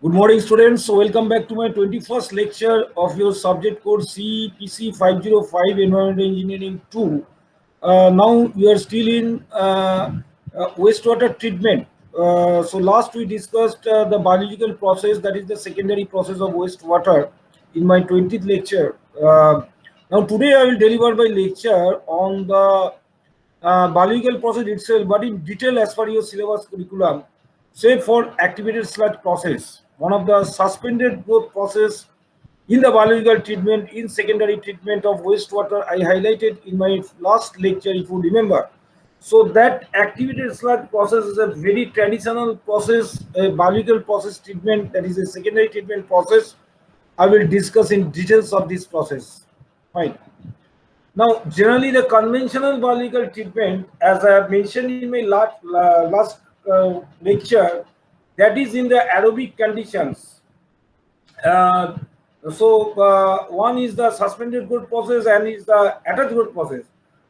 Good morning, students. So welcome back to my 21st lecture of your subject code CPC 505 Environmental Engineering 2. Now we are still in wastewater treatment. So last we discussed the biological process, that is the secondary process of wastewater, in my 20th lecture. Now today I will deliver my lecture on the biological process itself, but in detail as per your syllabus curriculum, say for activated sludge process, one of the suspended growth process in the biological treatment, in secondary treatment of wastewater, I highlighted in my last lecture, if you remember. So that activated sludge process is a very traditional process, a biological process treatment, that is a secondary treatment process. I will discuss in details of this process. Fine. Now, generally, the conventional biological treatment, as I have mentioned in my last lecture, that is in the aerobic conditions. Uh, one is the suspended growth process and is the attached growth process.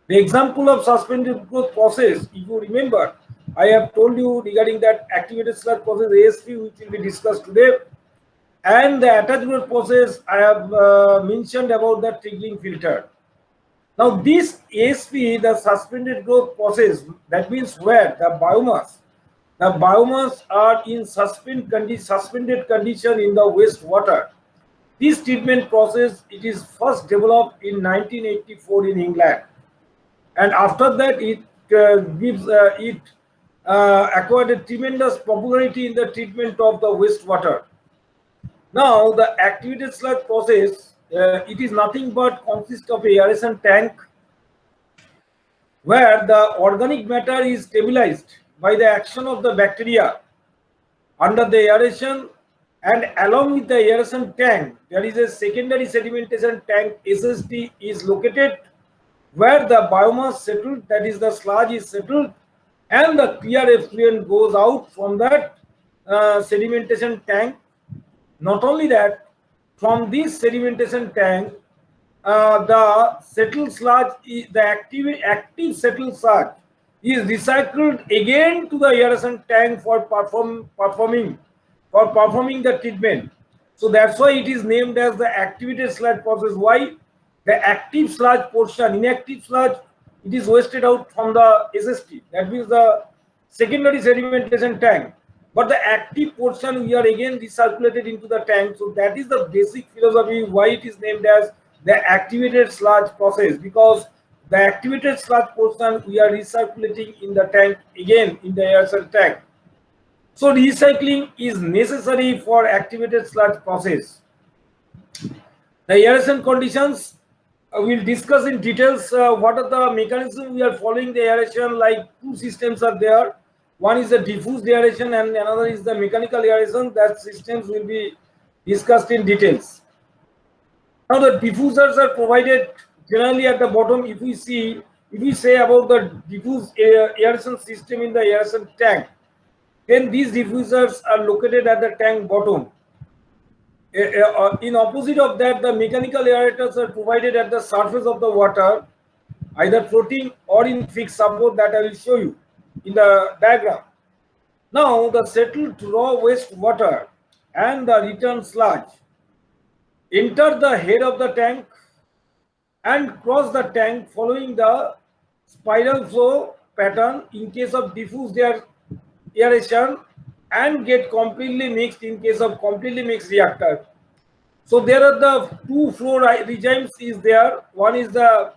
The example of suspended growth process, if you remember, I have told you regarding that activated sludge process ASP, which will be discussed today, and the attached growth process I have mentioned about the trickling filter. Now this ASP, the suspended growth process, that means where the biomass are in suspended condition in the wastewater. This treatment process, it is first developed in 1984 in England, and after that it acquired a tremendous popularity in the treatment of the wastewater. Now the activated sludge process, it is nothing but consists of a aeration tank where the organic matter is stabilized by the action of the bacteria under the aeration, and along with the aeration tank there is a secondary sedimentation tank SST is located, where the biomass settled, that is the sludge is settled, and the clear effluent goes out from that sedimentation tank. Not only that, from this sedimentation tank, the settled sludge, the active settled sludge is recycled again to the aeration tank for performing the treatment. So that's why it is named as the activated sludge process. Why? The active sludge portion, inactive sludge, it is wasted out from the SST, that means the secondary sedimentation tank. But the active portion we are again recirculated into the tank. So that is the basic philosophy why it is named as the activated sludge process, because the activated sludge portion we are recirculating in the tank again in the aerosol tank. So recycling is necessary for activated sludge process. The aeration conditions, we'll discuss in details what are the mechanisms we are following the aeration. Like two systems are there. One is the diffused aeration and another is the mechanical aeration. That systems will be discussed in details. Now the diffusers are provided generally at the bottom. If we say about the diffuse aeration system in the aeration tank, then these diffusers are located at the tank bottom. In opposite of that, the mechanical aerators are provided at the surface of the water, either floating or in fixed support, that I will show you in the diagram. Now the settled raw waste water and the return sludge enter the head of the tank and cross the tank following the spiral flow pattern in case of diffused aeration, and get completely mixed in case of completely mixed reactor. So there are the two flow regimes is there. One is the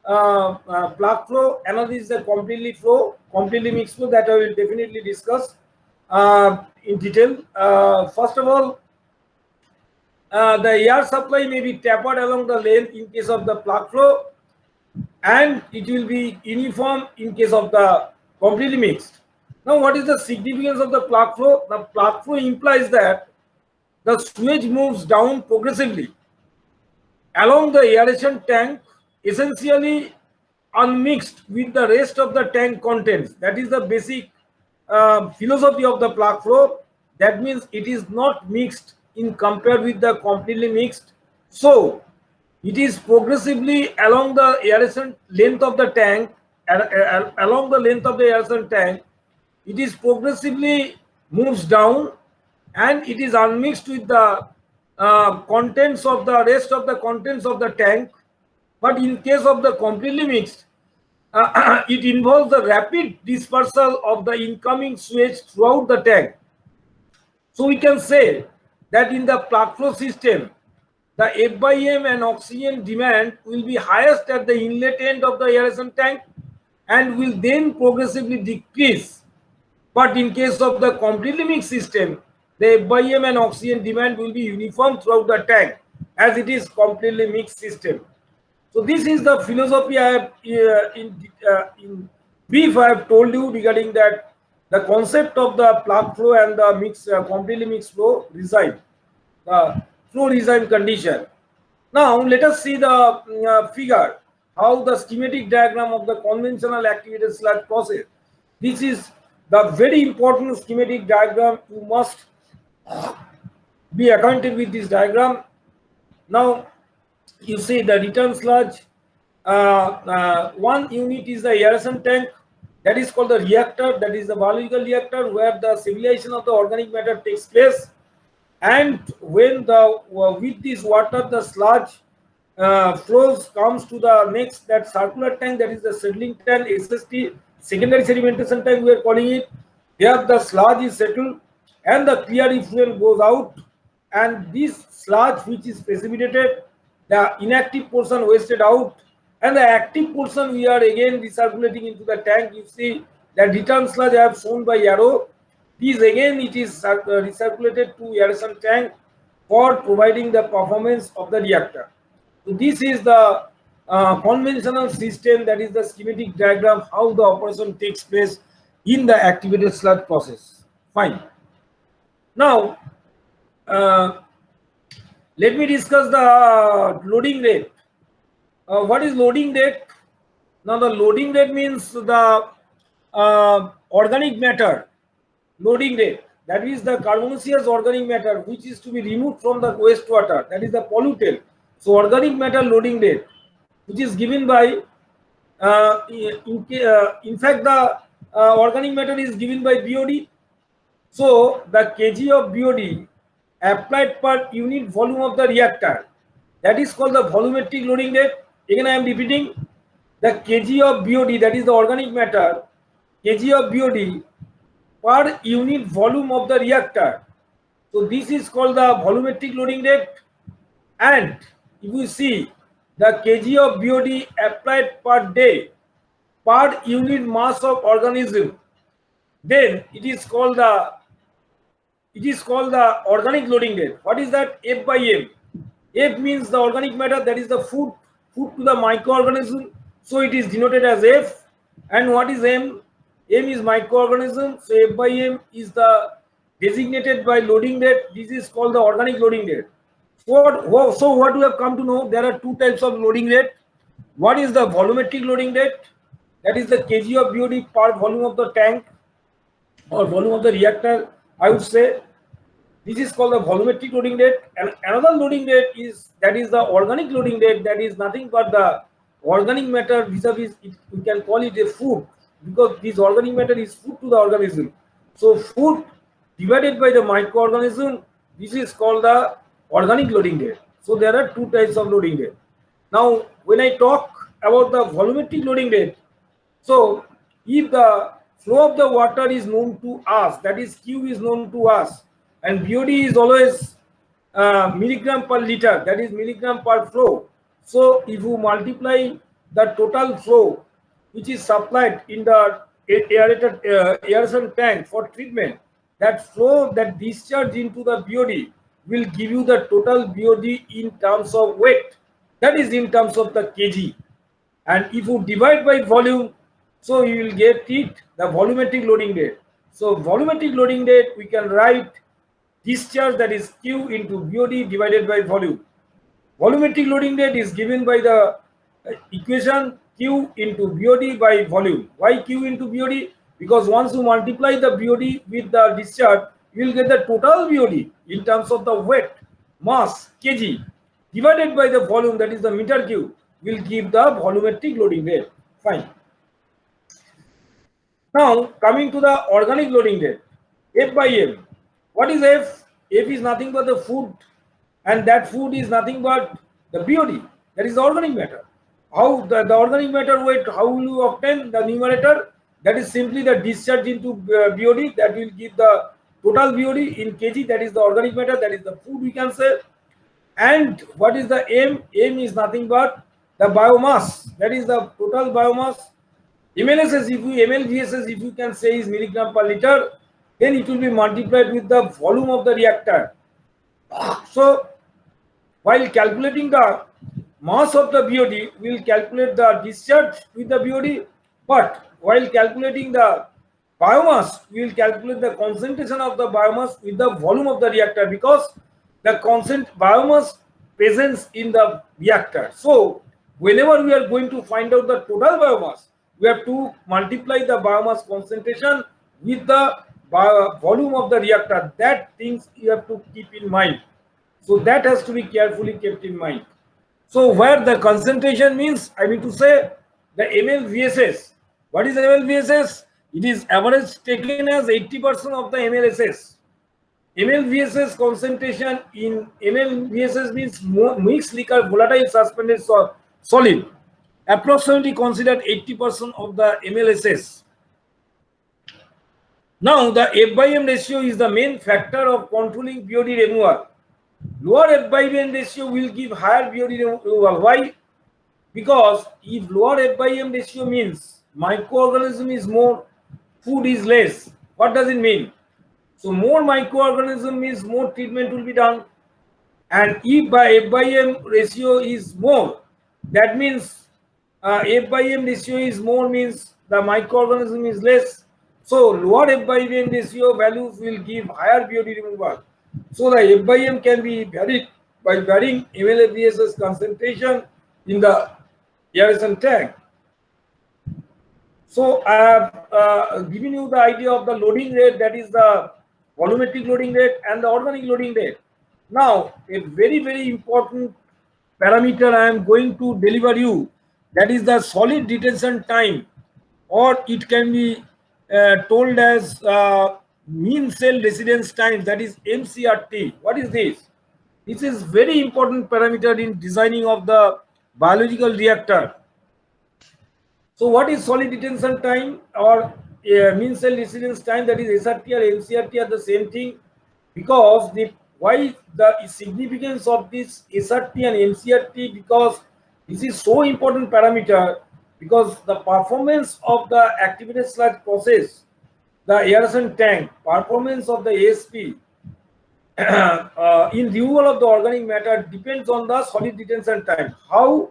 plug flow, another is the completely mixed flow, that I will definitely discuss in detail. First of all, the air supply may be tapered along the length in case of the plug flow, and it will be uniform in case of the completely mixed. Now, what is the significance of the plug flow? The plug flow implies that the sewage moves down progressively along the aeration tank, essentially unmixed with the rest of the tank contents. That is the basic philosophy of the plug flow. That means it is not mixed in compared with the completely mixed. So it is progressively along the aeration length of the tank, along the length of the aeration tank, it is progressively moves down, and it is unmixed with the contents of the rest of the contents of the tank. But in case of the completely mixed, it involves the rapid dispersal of the incoming sewage throughout the tank. So we can say that in the plug flow system, the F by M and oxygen demand will be highest at the inlet end of the aeration tank and will then progressively decrease. But in case of the completely mixed system, the F by M and oxygen demand will be uniform throughout the tank as it is completely mixed system. So this is the philosophy I have in brief I have told you regarding that the concept of the plug flow and the completely mixed flow regime, the flow regime condition. Now let us see the figure, how the schematic diagram of the conventional activated sludge process. This is the very important schematic diagram. You must be acquainted with this diagram. Now you see the return sludge. One unit is the aeration tank, that is called the reactor, that is the biological reactor where the civilization of the organic matter takes place. And when the with this water the sludge flows comes to the next that circular tank, that is the settling tank, SST, secondary sedimentation tank we are calling it. Here the sludge is settled and the clear effluent goes out, and this sludge which is precipitated, the inactive portion wasted out, and the active portion we are again recirculating into the tank. You see that return sludge I have shown by arrow. This again it is recirculated to aeration tank for providing the performance of the reactor. So this is the conventional system, that is the schematic diagram how the operation takes place in the activated sludge process. Fine. Now let me discuss the loading rate. What is loading rate? Now the loading rate means the organic matter loading rate, that is the carbonaceous organic matter which is to be removed from the wastewater, that is the pollutant. So organic matter loading rate, which is given by in fact the organic matter is given by BOD. So the kg of BOD applied per unit volume of the reactor, that is called the volumetric loading rate. Again I am repeating, the kg of BOD, that is the organic matter, kg of BOD per unit volume of the reactor. So this is called the volumetric loading rate. And if you see the kg of BOD applied per day per unit mass of organism, then it is called the organic loading rate. What is that? F by M. F means the organic matter, that is the food to the microorganism, so it is denoted as F. And what is M? M is microorganism, so F by M is the designated by loading rate. This is called the organic loading rate. So what we have come to know, there are two types of loading rate. One is the volumetric loading rate, that is the kg of BOD per volume of the tank or volume of the reactor, I would say. This is called the volumetric loading rate. And another loading rate is, that is the organic loading rate, that is nothing but the organic matter vis-a-vis, we can call it a food, because this organic matter is food to the organism. So food divided by the microorganism, this is called the organic loading rate. So there are two types of loading rate. Now when I talk about the volumetric loading rate, so if the flow of the water is known to us, that is Q is known to us, and BOD is always milligram per liter, that is milligram per flow. So if you multiply the total flow which is supplied in the aeration tank for treatment, that flow, that discharge into the BOD will give you the total BOD in terms of weight, that is in terms of the kg. And if you divide by volume, so you will get it the volumetric loading rate. So volumetric loading rate, we can write discharge, that is Q into BOD divided by volume. Volumetric loading rate is given by the equation Q into BOD by volume. Why Q into BOD? Because once you multiply the BOD with the discharge, you will get the total BOD in terms of the weight, mass, kg, divided by the volume, that is the meter cube, will give the volumetric loading rate. Fine. Now coming to the organic loading rate, F by M. What is F? F is nothing but the food, and that food is nothing but the BOD, that is the organic matter. How the organic matter weight, how will you obtain the numerator? That is simply the discharge into BOD, that will give the total BOD in kg, that is the organic matter, that is the food we can say. And what is the M? M is nothing but the biomass, that is the total biomass. MLSS, if you MLVSS, if you can say is milligram per liter, then it will be multiplied with the volume of the reactor. So while calculating the mass of the BOD, we will calculate the discharge with the BOD, but while calculating the biomass, we will calculate the concentration of the biomass with the volume of the reactor, because the biomass presence in the reactor. So whenever we are going to find out the total biomass, we have to multiply the biomass concentration with the volume of the reactor. That things you have to keep in mind. So that has to be carefully kept in mind. So where the concentration means, I mean to say the MLVSS. What is MLVSS? It is average taken as 80% of the MLSS. MLVSS concentration in MLVSS means mixed liquor volatile suspended solid, approximately considered 80% of the MLSS. Now the F by M ratio is the main factor of controlling BOD removal. Lower F by M ratio will give higher BOD removal. Why? Because if lower F by M ratio means microorganism is more, food is less. What does it mean? So more microorganism means more treatment will be done. And if by F by M ratio is more, that means F by M ratio is more means the microorganism is less. So lower F by M ratio values will give higher BOD removal. So the F by M can be varied by varying MLVSS concentration in the aeration tank. So I have given you the idea of the loading rate, that is the volumetric loading rate and the organic loading rate. Now a very important parameter I am going to deliver you, that is the solid detention time, or it can be told as mean cell residence time, that is MCRT. What is this? This is very important parameter in designing of the biological reactor. So what is solid detention time or mean cell residence time, that is SRT or MCRT are the same thing, because why the significance of this SRT and MCRT, because this is so important parameter, because the performance of the activated sludge process, the aeration tank, performance of the ASP in removal of the organic matter depends on the solid detention time. How?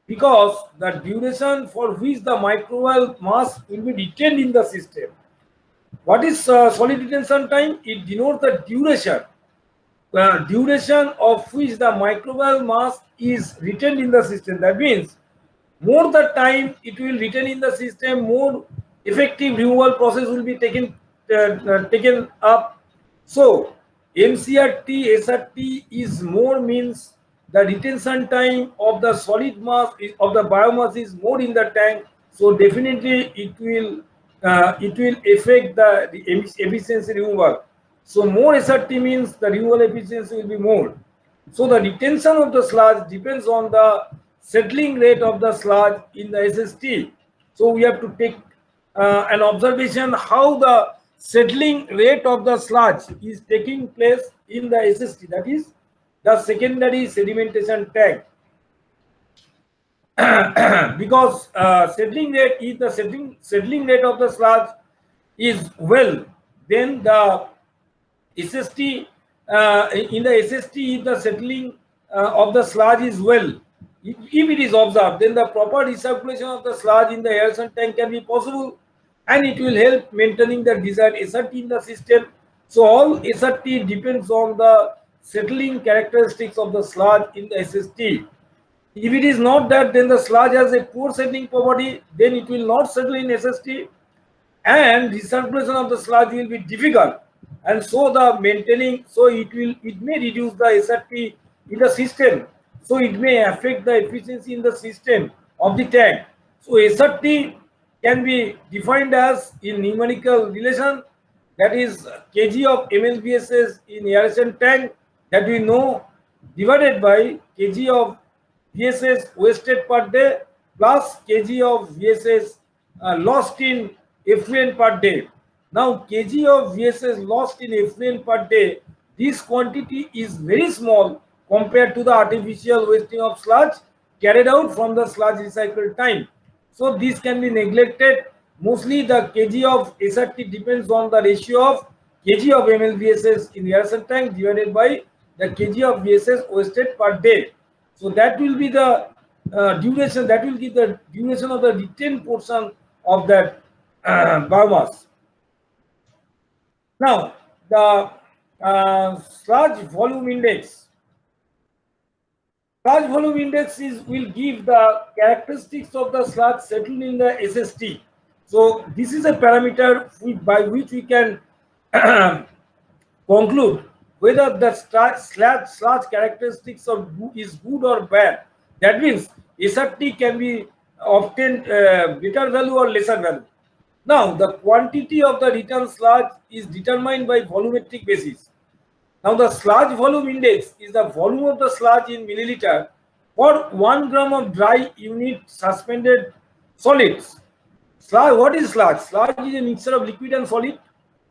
Because the duration for which the microbial mass will be retained in the system. What is solid detention time? It denotes the duration of which the microbial mass is retained in the system. That means more the time it will retain in the system, more effective removal process will be taken up. So MCRT, SRT is more means the retention time of the solid mass of the biomass is more in the tank. So definitely it will affect the efficiency removal. So more SRT means the removal efficiency will be more. So the retention of the sludge depends on the settling rate of the sludge in the SST. So we have to take an observation how the settling rate of the sludge is taking place in the SST, that is the secondary sedimentation tank. Because settling rate, if the settling rate of the sludge is well, then the SST in the SST, if the settling of the sludge is well, if it is observed, then the proper recirculation of the sludge in the aeration tank can be possible, and it will help maintaining the desired SRT in the system. So all SRT depends on the settling characteristics of the sludge in the SST. If it is not that, then the sludge has a poor settling property, then it will not settle in SST, and recirculation of the sludge will be difficult, and so the maintaining, so it may reduce the SRT in the system, so it may affect the efficiency in the system of the tank. So SRT can be defined as in numerical relation that is kg of MLVSS in aeration tank that we know, divided by kg of VSS wasted per day plus kg of VSS lost in effluent per day. Now kg of VSS lost in effluent per day, this quantity is very small compared to the artificial wasting of sludge carried out from the sludge recycle time. So this can be neglected. Mostly the kg of SRT depends on the ratio of kg of MLVSS in the aeration tank divided by the kg of VSS wasted per day. So that will be the duration, that will give the duration of the retained portion of that biomass. Now, the sludge volume index. Sludge volume index will give the characteristics of the sludge settled in the SST. So this is a parameter by which we can conclude whether the sludge characteristics is good or bad. That means SRT can be obtained better value or lesser value. Now, the quantity of the return sludge is determined by volumetric basis. Now, the sludge volume index is the volume of the sludge in milliliter for 1 gram of dry unit suspended solids. Sludge, what is sludge? Sludge is a mixture of liquid and solid.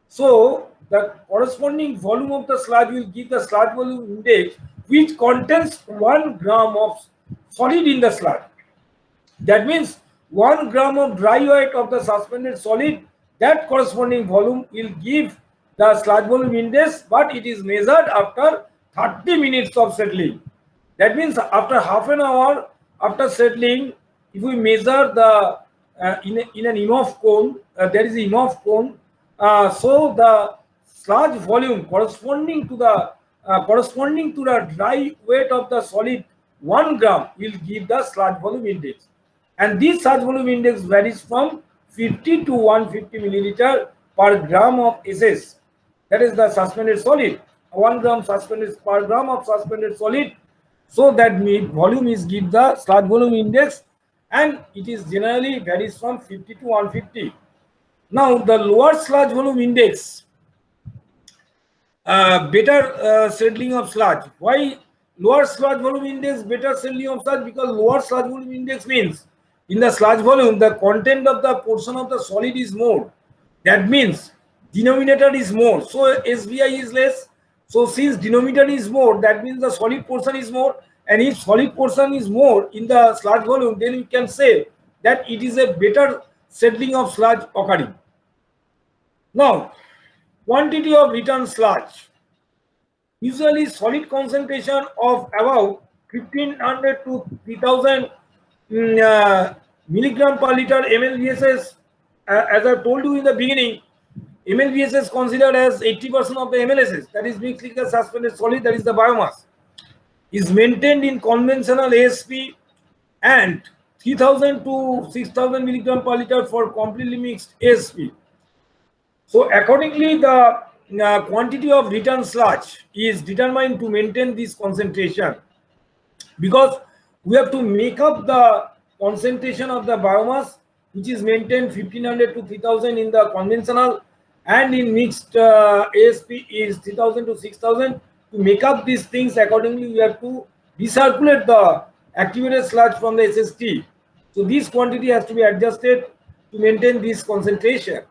So, the corresponding volume of the sludge will give the sludge volume index, which contains 1 gram of solid in the sludge. That means 1 gram of dry weight of the suspended solid, that corresponding volume will give the sludge volume index, but it is measured after 30 minutes of settling. That means after half an hour after settling, if we measure the in an EMOF cone, there is a EMOF cone, so the sludge volume corresponding to the dry weight of the solid 1 gram will give the sludge volume index. And this sludge volume index varies from 50 to 150 milliliter per gram of SS. That is the suspended solid. 1 gram suspended per gram of suspended solid. So that volume is give the sludge volume index, and it is generally varies from 50 to 150. Now the lower sludge volume index, better settling of sludge. Why lower sludge volume index, better settling of sludge? Because lower sludge volume index means in the sludge volume, the content of the portion of the solid is more. That means denominator is more. So SVI is less. So since denominator is more, that means the solid portion is more. And if solid portion is more in the sludge volume, then we can say that it is a better settling of sludge occurring. Now, quantity of return sludge. Usually solid concentration of about 1500 to 3000 milligram per liter MLVSS. As I told you in the beginning, MLVSS considered as 80% of the MLSS, that is mixed liquor suspended solid, that is the biomass, is maintained in conventional ASP, and 3000 to 6000 milligram per liter for completely mixed ASP. So accordingly, the quantity of return sludge is determined to maintain this concentration, because we have to make up the concentration of the biomass, which is maintained 1500 to 3000 in the conventional, and in mixed ASP is 3000 to 6000. To make up these things, accordingly we have to recirculate the activated sludge from the SST. So this quantity has to be adjusted to maintain this concentration.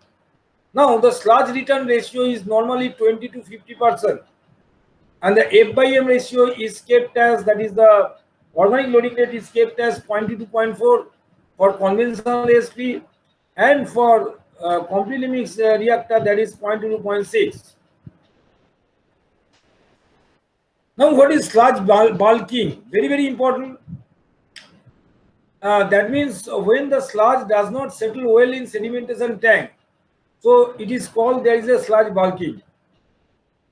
Now the sludge return ratio is normally 20 to 50%, and the F by M ratio is kept as, that is the organic loading rate is kept as 0.2 to 0.4 for conventional ASP, and for completely mixed reactor, that is 0.2 to 0.6. Now what is sludge bulking? Very, very important. That means when the sludge does not settle well in sedimentation tank, so it is called, there is a sludge bulking.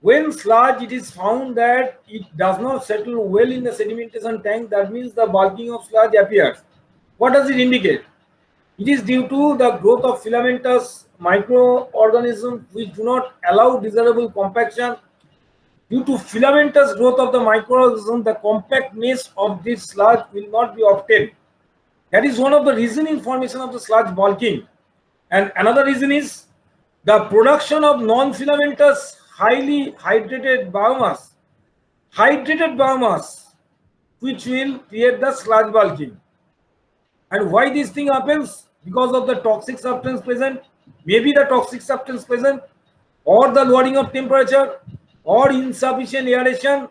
When sludge, it is found that it does not settle well in the sedimentation tank, that means the bulking of sludge appears. What does it indicate? It is due to the growth of filamentous microorganisms which do not allow desirable compaction. Due to filamentous growth of the microorganism, the compactness of this sludge will not be obtained. That is one of the reason in formation of the sludge bulking. And another reason is The production of non-filamentous highly hydrated biomass, which will create the sludge bulking. And why this thing happens? Because of the toxic substance present, maybe the toxic substance present, or the lowering of temperature, or insufficient aeration,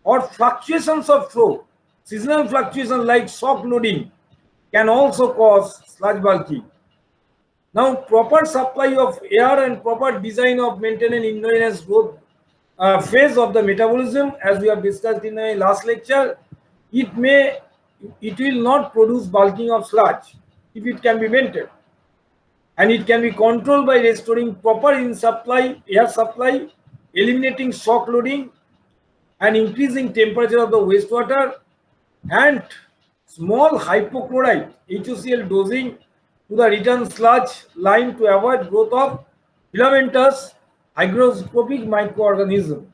or fluctuations of flow. Seasonal fluctuation like shock loading can also cause sludge bulking. Now, proper supply of air and proper design of maintenance endogenous growth phase of the metabolism, as we have discussed in the last lecture, it will not produce bulking of sludge if it can be maintained, and it can be controlled by restoring proper air supply, eliminating shock loading, and increasing temperature of the wastewater, and small hypochlorite HOCl dosing to the return sludge line to avoid growth of filamentous hygroscopic microorganism.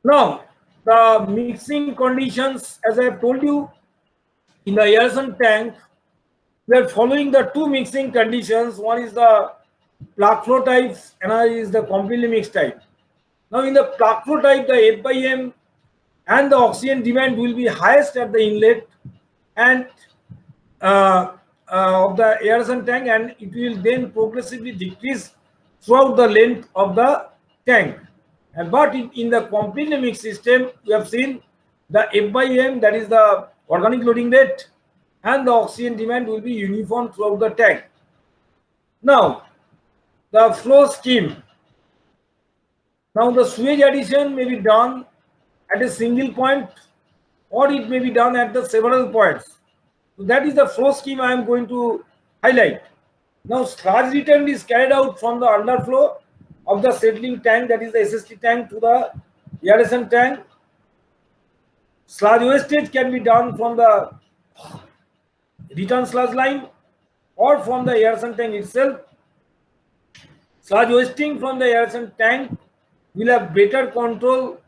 Now, the mixing conditions, as I have told you, in the aeration tank, we are following the two mixing conditions. One is the plug flow type, another is the completely mixed type. Now, in the plug flow type, the F by M and the oxygen demand will be highest at the inlet and of the aeration tank, and it will then progressively decrease throughout the length of the tank. But in the completely mixed system, we have seen the F by M, that is the organic loading rate, and the oxygen demand will be uniform throughout the tank. Now, the flow scheme. Now, the sewage addition may be done at a single point, or it may be done at the several points. So that is the flow scheme I am going to highlight. Now, sludge return is carried out from the underflow of the settling tank, that is the SST tank, to the aeration tank. Sludge wastage can be done from the return sludge line or from the aeration tank itself. Sludge wasting from the aeration tank will have better control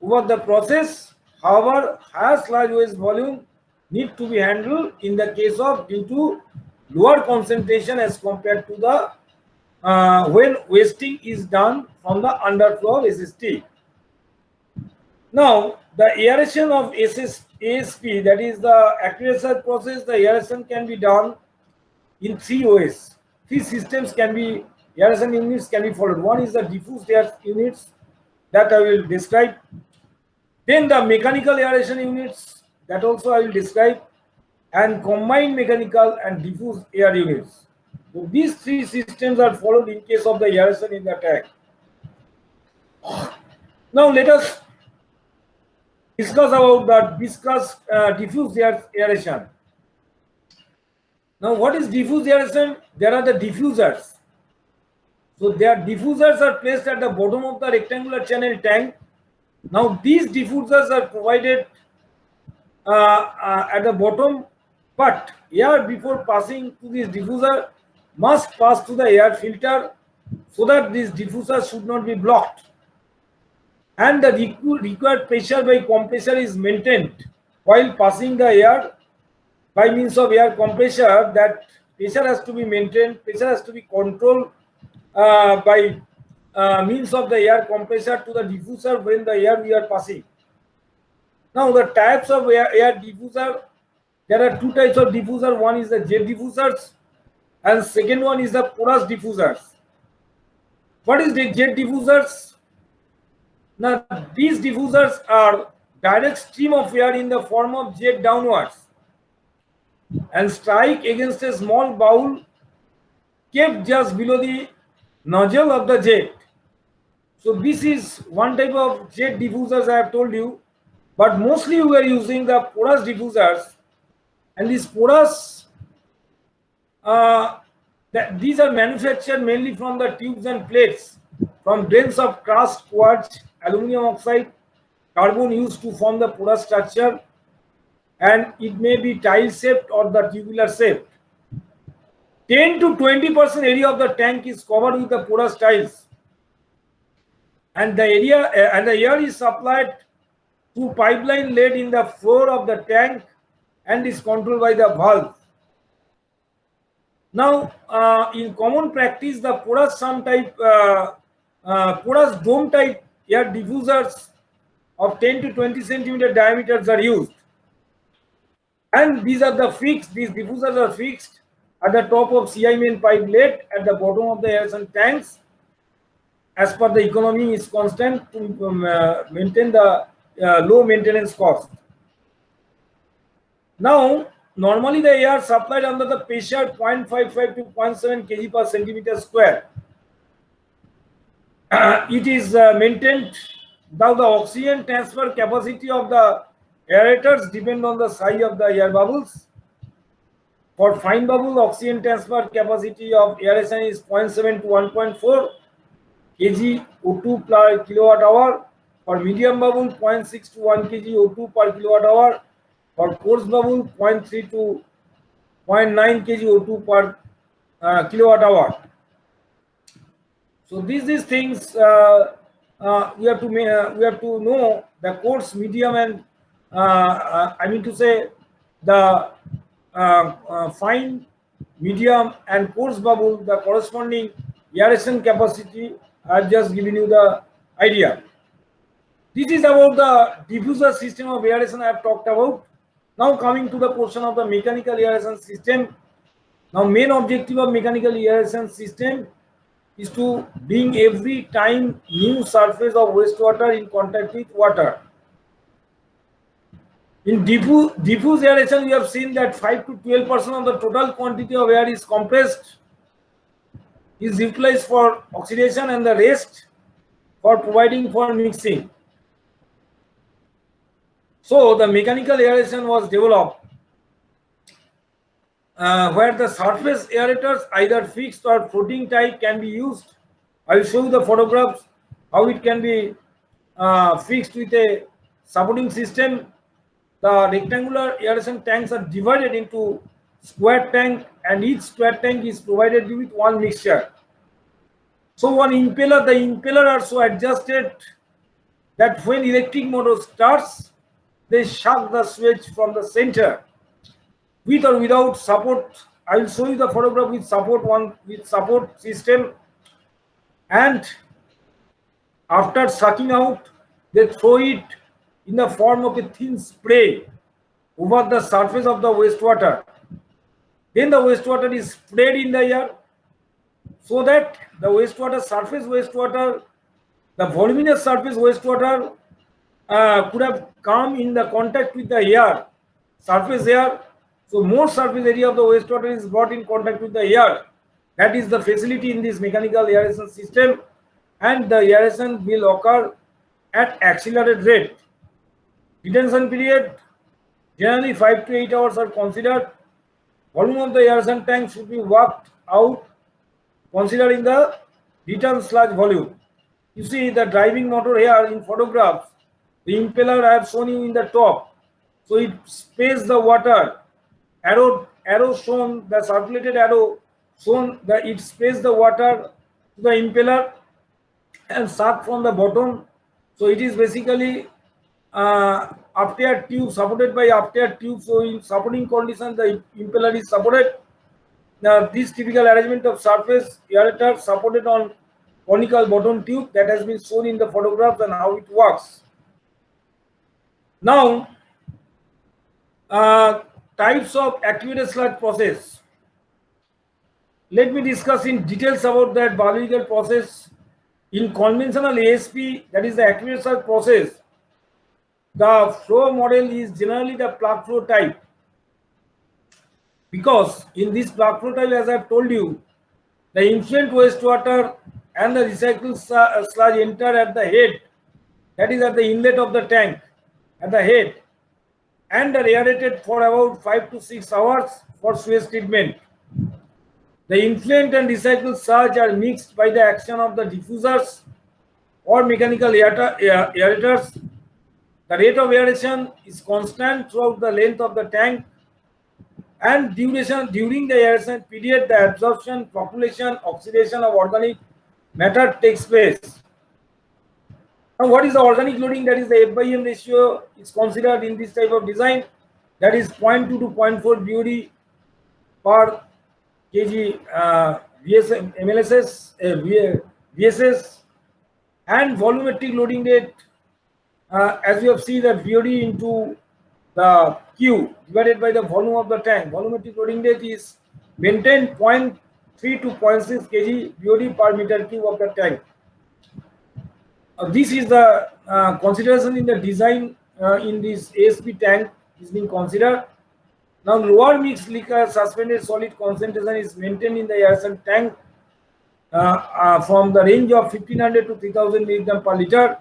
over the process. However, higher sludge waste volume need to be handled in the case of due to lower concentration as compared to the when wasting is done from the underflow of SST. Now, the aeration of ASP, that is the active research process, the aeration can be done in three ways. Three systems can be, aeration units can be followed. One is the diffused air units that I will describe. Then the mechanical aeration units, that also I will describe, and combined mechanical and diffused air units. So these three systems are followed in case of the aeration in the tank. Now let us discuss about the diffused aeration. Now, what is diffused aeration? There are the diffusers. So their diffusers are placed at the bottom of the rectangular channel tank. Now these diffusers are provided at the bottom, but air before passing to this diffuser must pass through the air filter so that this diffuser should not be blocked, and the required pressure by compressor is maintained while passing the air by means of air compressor. That pressure has to be maintained, pressure has to be controlled by means of the air compressor to the diffuser when the air we are passing. Now, the types of air diffuser, there are two types of diffuser. One is the jet diffusers and second one is the porous diffusers. What is the jet diffusers? Now, these diffusers are direct stream of air in the form of jet downwards and strike against a small bowl kept just below the nozzle of the jet. So this is one type of jet diffusers I have told you, but mostly we are using the porous diffusers, and these porous these are manufactured mainly from the tubes and plates from grains of crushed quartz, aluminum oxide, carbon used to form the porous structure, and it may be tile shaped or the tubular shaped. 10 to 20% area of the tank is covered with the porous tiles, and the air is supplied through pipeline laid in the floor of the tank and is controlled by the valve. Now, in common practice, the porous sun type, porous dome type air diffusers of 10 to 20 centimeter diameters are used, and these are the fixed. These diffusers are fixed at the top of CI main pipe lid at the bottom of the aeration tanks, as per the economy is constant to maintain the low maintenance cost. Now, normally the air supplied under the pressure 0.55 to 0.7 kg per centimeter square. It is maintained. Now the oxygen transfer capacity of the aerators depend on the size of the air bubbles. For fine bubble, oxygen transfer capacity of aeration is 0.7 to 1.4 kg O2 per kilowatt hour. For medium bubble, 0.6 to 1 kg O2 per kilowatt hour. For coarse bubble, 0.3 to 0.9 kg O2 per kilowatt hour. So these things we have to know the coarse, medium, and I mean to say the fine, medium, and coarse bubble, the corresponding aeration capacity. I have just given you the idea. This is about the diffuser system of aeration I have talked about. Now coming to the portion of the mechanical aeration system. Now main objective of mechanical aeration system is to bring every time new surface of wastewater in contact with water. In diffuse aeration, we have seen that 5 to 12% of the total quantity of air is compressed, is utilized for oxidation, and the rest for providing for mixing. So the mechanical aeration was developed where the surface aerators, either fixed or floating type, can be used. I will show you the photographs how it can be fixed with a supporting system. The rectangular aeration tanks are divided into square tank, and each square tank is provided with one mixture. So one impeller, the impeller are so adjusted that when electric motor starts, they shock the switch from the center. With or without support, I will show you the photograph with support system, and after sucking out, they throw it in the form of a thin spray over the surface of the wastewater. Then the wastewater is sprayed in the air, so that the wastewater, surface wastewater, the voluminous surface wastewater could have come in the contact with the air, surface air. So more surface area of the wastewater is brought in contact with the air. That is the facility in this mechanical aeration system, and the aeration will occur at accelerated rate. Detention period, generally 5 to 8 hours are considered. Volume of the aeration tank should be worked out considering the return sludge volume. You see the driving motor here in photographs. The impeller I have shown you in the top. So it sprays the water. Arrow shown, the circulated arrow shown that it sprays the water to the impeller and suck from the bottom. So it is basically upward tube, supported by upward tube. So in supporting condition, the impeller is supported. Now this typical arrangement of surface aerator supported on conical bottom tube, that has been shown in the photographs and how it works. Now types of activated sludge process. Let me discuss in details about that biological process. In conventional ASP, that is the activated sludge process, the flow model is generally the plug flow type, because in this plug flow type, as I have told you, the influent wastewater and the recycled sludge enter at the head, that is at the inlet of the tank, at the head, and are aerated for about 5 to 6 hours for sewage treatment. The influent and recycled sludge are mixed by the action of the diffusers or mechanical aerators. The rate of aeration is constant throughout the length of the tank, and during the aeration period, the absorption, population, oxidation of organic matter takes place. Now, what is the organic loading? That is the F/M ratio is considered in this type of design. That is 0.2 to 0.4 BOD per kg VSS, and volumetric loading rate, as you have seen, that VOD into the Q divided by the volume of the tank. Volumetric loading rate is maintained 0.3 to 0.6 kg VOD per meter cube of the tank. This is the consideration in the design in this ASP tank is being considered. Now, lower mixed liquor suspended solid concentration is maintained in the aerosol tank from the range of 1500 to 3000 milligram per liter.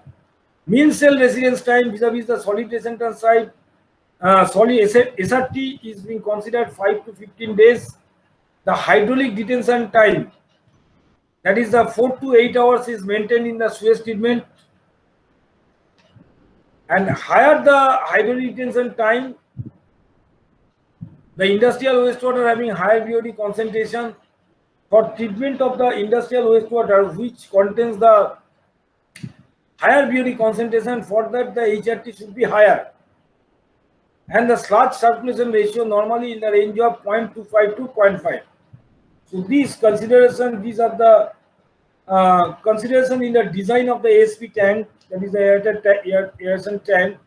Mean cell residence time vis-a-vis the solid retention side, solid SRT is being considered 5 to 15 days. The hydraulic detention time, that is the 4 to 8 hours, is maintained in the sewage treatment. And higher the hydraulic detention time, the industrial wastewater having higher VOD concentration. For treatment of the industrial wastewater which contains the higher VOD concentration, for that the HRT should be higher, and the sludge circulation ratio normally in the range of 0.25 to 0.5. So these consideration, these are the consideration in the design of the ASP tank, that is the aeration tank.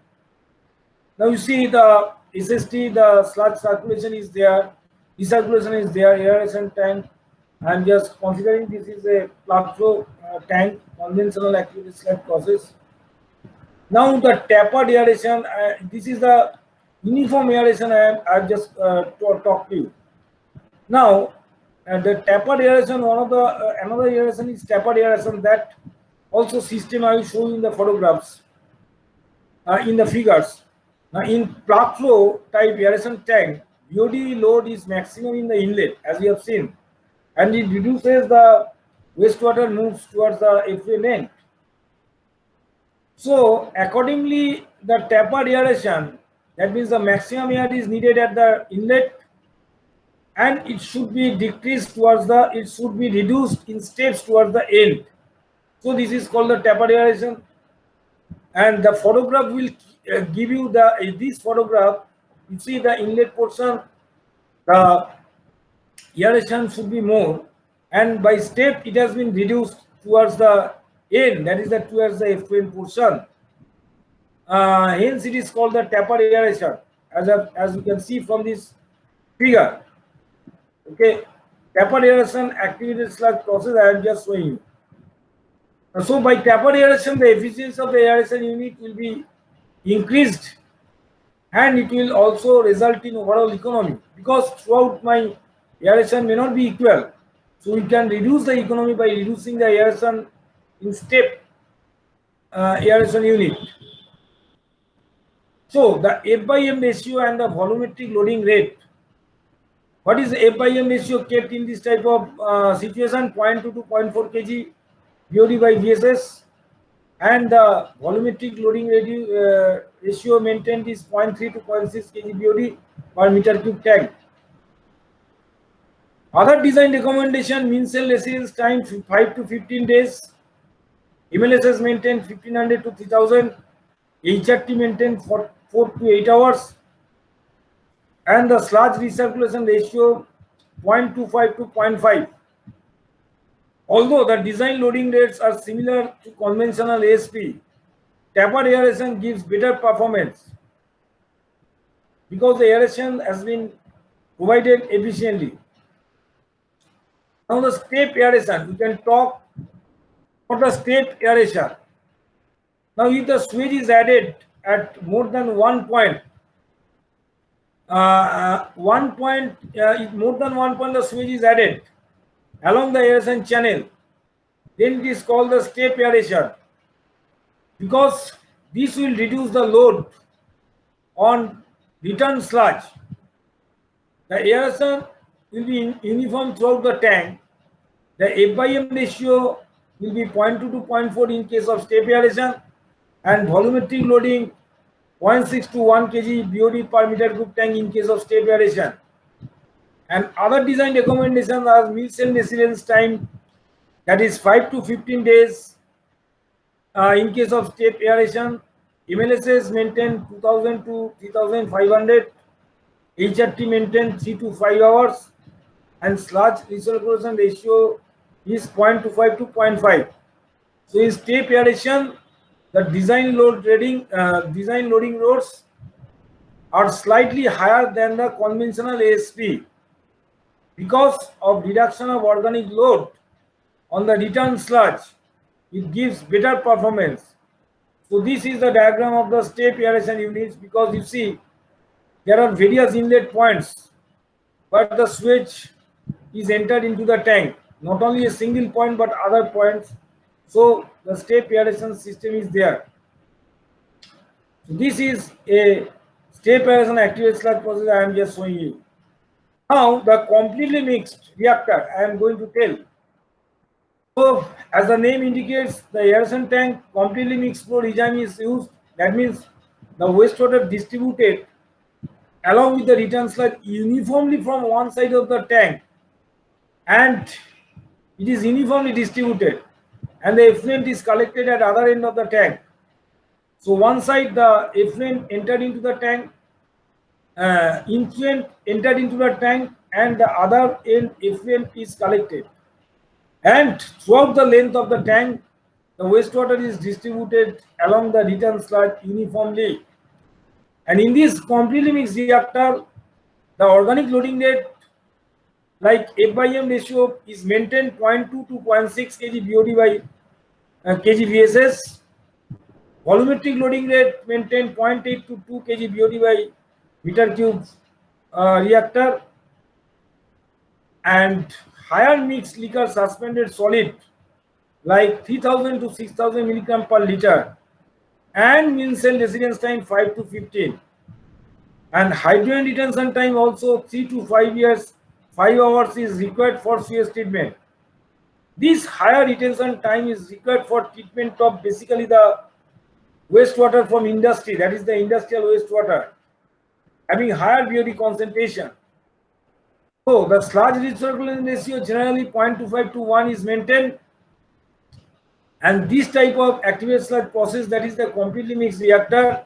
Now you see the SST, the sludge circulation is there, recirculation is there, aeration tank. I am just considering this is a plug flow tank, conventional activity slab process. Now the tapered aeration, this is the uniform aeration I have just talked to you. Now the tapered aeration, one of the another aeration is tapered aeration. That also system I will show you in the photographs, in the figures. Now in plug flow type aeration tank, VOD load is maximum in the inlet, as you have seen, and it reduces the wastewater moves towards the effluent end. So accordingly, the tapered aeration, that means the maximum air is needed at the inlet, and it should be decreased towards the, it should be reduced in steps towards the end. So this is called the tapered aeration, and the photograph will give you the, this photograph, you see the inlet portion, the aeration should be more, and by step it has been reduced towards the end, that is towards the effluent portion. Hence it is called the tapered aeration, as you can see from this figure. Okay, tapered aeration activity sludge process I am just showing you. So by tapered aeration, the efficiency of the aeration unit will be increased, and it will also result in overall economy, because throughout my aeration may not be equal. So we can reduce the economy by reducing the aeration in step aeration unit. So the F by M ratio and the volumetric loading rate. What is the F by M ratio kept in this type of situation? 0.2 to 0.4 kg VOD by VSS, and the volumetric loading ratio maintained is 0.3 to 0.6 kg VOD per meter cube tank. Other design recommendation: mean cell residence time 5 to 15 days, MLSS maintained 1500 to 3000, HRT maintained 4 to 8 hours, and the sludge recirculation ratio 0.25 to 0.5. Although the design loading rates are similar to conventional ASP, tapered aeration gives better performance because the aeration has been provided efficiently. Now the step aeration, we can talk about the step aeration. Now if the switch is added at more than one point, if more than one point the switch is added along the aeration channel, then it is called the step aeration, because this will reduce the load on return sludge. The aeration will be uniform throughout the tank. The F by M ratio will be 0.2 to 0.4 in case of step aeration, and volumetric loading 0.6 to 1 kg BOD per meter cube tank in case of step aeration. And other design recommendations are mean cell residence time, that is 5 to 15 days in case of step aeration. MLSS maintained 2000 to 3500, HRT maintained 3 to 5 hours, and sludge recirculation ratio is 0.25 to 0.5. So in step aeration, the design loading loads are slightly higher than the conventional ASP because of reduction of organic load on the return sludge. It gives better performance. So this is the diagram of the step aeration units, because you see there are various inlet points where the switch is entered into the tank, not only a single point but other points. So the step aeration system is there. So this is a step aeration activated sludge process I am just showing you. Now the completely mixed reactor I am going to tell. So as the name indicates, the aeration tank completely mixed flow regime is used. That means the wastewater distributed along with the return sludge uniformly from one side of the tank, and it is uniformly distributed, and the effluent is collected at other end of the tank. So one side the effluent entered into the tank, and the other end effluent is collected, and throughout the length of the tank the wastewater is distributed along the return sludge uniformly. And in this completely mixed reactor, the organic loading rate like F by M ratio is maintained 0.2 to 0.6 kg BOD by kg VSS. Volumetric loading rate maintained 0.8 to 2 kg BOD by meter cube reactor, and higher mixed liquor suspended solid like 3000 to 6000 milligram per liter, and mean cell residence time 5 to 15, and hydrogen retention time also 3 to 5 years, 5 hours is required for sewage treatment. This higher retention time is required for treatment of basically the wastewater from industry, that is the industrial wastewater having higher BOD concentration. So the sludge recirculation ratio generally 0.25 to 1 is maintained, and this type of activated sludge process, that is the completely mixed reactor,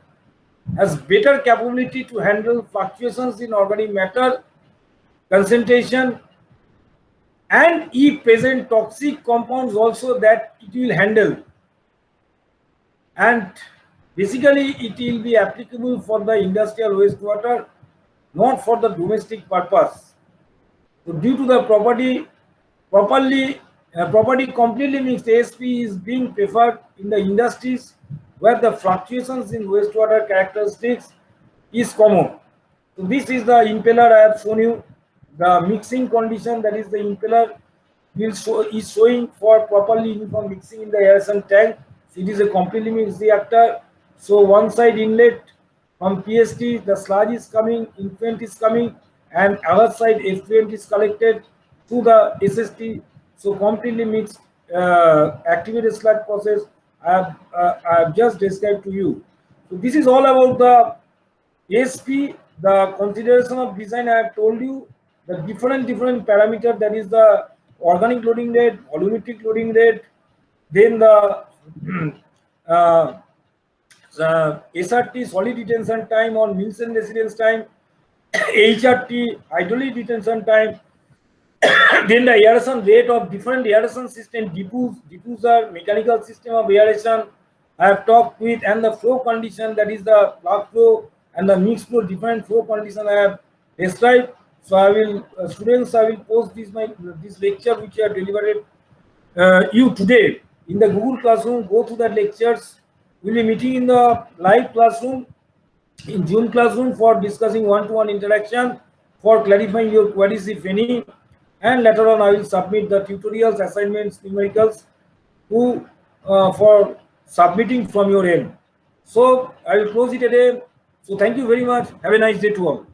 has better capability to handle fluctuations in organic matter concentration, and if present toxic compounds also that it will handle, and basically it will be applicable for the industrial wastewater, not for the domestic purpose. So due to the property completely mixed ASP is being preferred in the industries where the fluctuations in wastewater characteristics is common. So this is the impeller I have shown you. The mixing condition, that is the impeller is showing for properly uniform mixing in the aeration tank. So it is a completely mixed reactor. So one side inlet from PST, the sludge is coming, effluent is coming, and other side effluent is collected through the SST. So completely mixed activated sludge process I have just described to you. So this is all about the ASP. The consideration of design I have told you, the different parameter, that is the organic loading rate, volumetric loading rate, then the SRT solid retention time or mean cell residence time, HRT hydraulic retention time, then the aeration rate of different aeration system, diffuser, mechanical system of aeration I have talked with, and the flow condition, that is the plug flow and the mixed flow, different flow condition I have described. So I will students, I will post this lecture which I have delivered you today in the Google Classroom. Go to the lectures. We will be meeting in the live classroom in Zoom classroom for discussing one-to-one interaction, for clarifying your queries if any, and later on I will submit the tutorials, assignments, numericals for submitting from your end. So I will close it today. So thank you very much. Have a nice day to all.